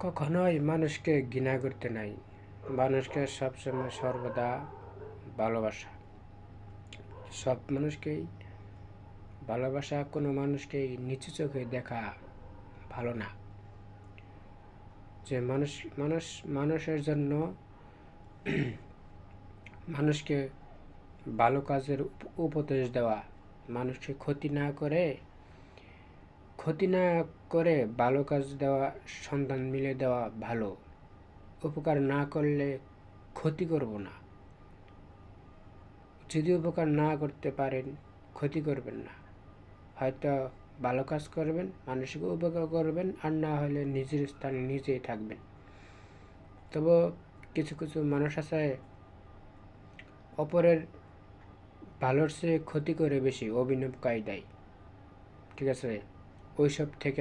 কখনোই মানুষকে ঘৃণা করতে নাই, মানুষকে সবসময় সর্বদা ভালোবাসা। সব মানুষকেই ভালোবাসা, কোনো মানুষকেই নিচু চোখে দেখা ভালো না। যে মানুষের জন্য মানুষকে ভালো কাজের উপদেশ দেওয়া, মানুষকে ক্ষতি না করে ভালো কাজ দেওয়া, সন্ধান মিলে দেওয়া ভালো। উপকার না করলে ক্ষতি করব না। যদি উপকার না করতে পারেন, ক্ষতি করবেন না। হয়তো ভালো কাজ করবেন, মানুষকে উপকার করবেন, আর না হলে নিজের স্থানে নিজেই থাকবেন। তবে কিছু কিছু মানুষ আছে অপরের ভালোর চেয়ে ক্ষতি করে বেশি অভিনব কায়দায়, ঠিক আছে? ওইসব থেকে